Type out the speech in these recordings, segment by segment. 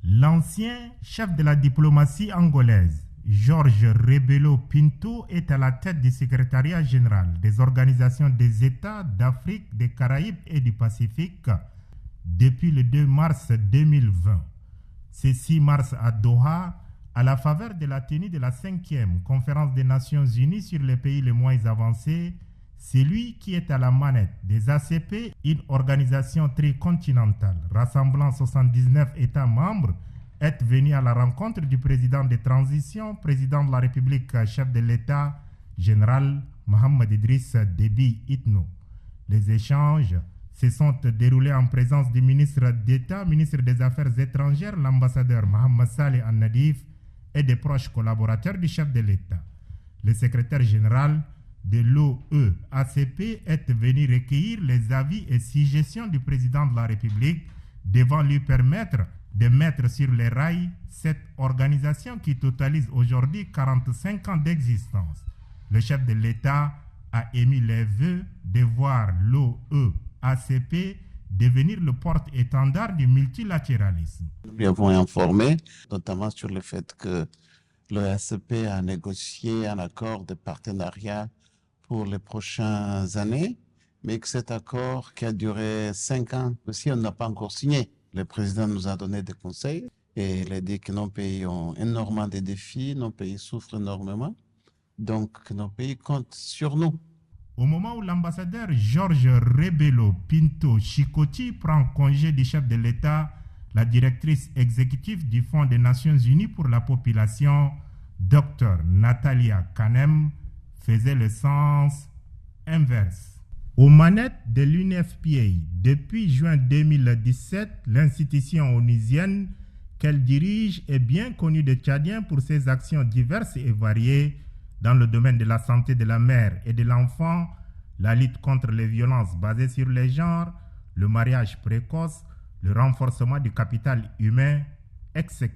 L'ancien chef de la diplomatie angolaise, Jorge Rebelo Pinto, est à la tête du secrétariat général des organisations des États d'Afrique, des Caraïbes et du Pacifique depuis le 2 mars 2020. C'est 6 mars à Doha, à la faveur de la tenue de la 5e conférence des Nations Unies sur les pays les moins avancés. C'est lui qui est à la manette des ACP, une organisation tricontinentale rassemblant 79 États membres, est venu à la rencontre du président de transition, président de la République, chef de l'État, général Mohamed Idriss Déby Itno. Les échanges se sont déroulés en présence du ministre d'État, ministre des Affaires étrangères, l'ambassadeur Mohamed Saleh Al-Nadif et des proches collaborateurs du chef de l'État. Le secrétaire général de l'OEACP est venu recueillir les avis et suggestions du président de la République devant lui permettre de mettre sur les rails cette organisation qui totalise aujourd'hui 45 ans d'existence. Le chef de l'État a émis les vœux de voir l'OEACP devenir le porte-étendard du multilatéralisme. Nous lui avons informé, notamment sur le fait que l'OEACP a négocié un accord de partenariat pour les prochaines années, mais que cet accord qui a duré 5 ans aussi, on n'a pas encore signé. Le président nous a donné des conseils et il a dit que nos pays ont énormément de défis, nos pays souffrent énormément, donc nos pays comptent sur nous. Au moment où l'ambassadeur Jorge Rebelo Pinto Chikoti prend congé du chef de l'État, la directrice exécutive du Fonds des Nations Unies pour la population, Dr Natalia Kanem, faisait le sens inverse. Aux manettes de l'UNFPA, depuis juin 2017, l'institution onusienne qu'elle dirige est bien connue des Tchadiens pour ses actions diverses et variées dans le domaine de la santé de la mère et de l'enfant, la lutte contre les violences basées sur les genres, le mariage précoce, le renforcement du capital humain, etc.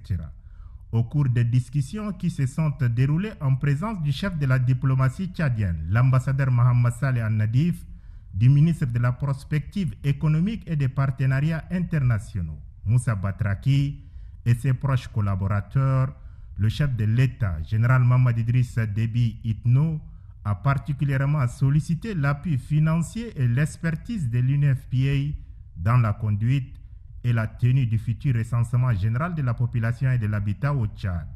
Au cours des discussions qui se sont déroulées en présence du chef de la diplomatie tchadienne, l'ambassadeur Mohamed Saleh Al-Nadif, du ministre de la prospective économique et des partenariats internationaux, Moussa Batraki, et ses proches collaborateurs, le chef de l'État, général Mohamed Idriss Déby Itno, a particulièrement sollicité l'appui financier et l'expertise de l'UNFPA dans la conduite et la tenue du futur recensement général de la population et de l'habitat au Tchad.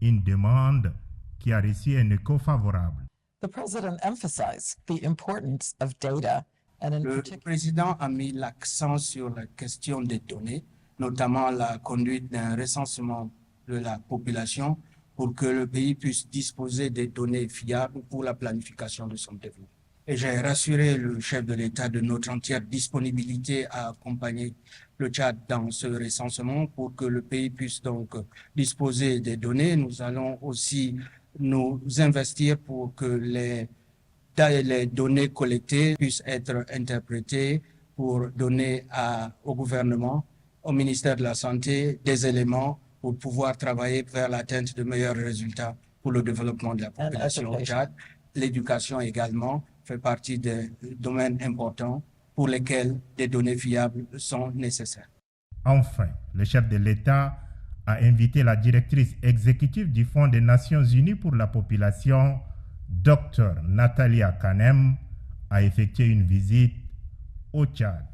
Une demande qui a reçu un écho favorable. The president emphasized the importance of data and in Le président a mis l'accent sur la question des données, notamment la conduite d'un recensement de la population pour que le pays puisse disposer des données fiables pour la planification de son développement. Et j'ai rassuré le chef de l'État de notre entière disponibilité à accompagner le Tchad dans ce recensement pour que le pays puisse donc disposer des données. Nous allons aussi nous investir pour que les données collectées puissent être interprétées pour donner au gouvernement, au ministère de la Santé, des éléments pour pouvoir travailler vers l'atteinte de meilleurs résultats pour le développement de la population au Tchad. L'éducation également fait partie des domaines importants pour lesquels des données fiables sont nécessaires. Enfin, le chef de l'État a invité la directrice exécutive du Fonds des Nations Unies pour la population, Dr Natalia Kanem, à effectuer une visite au Tchad.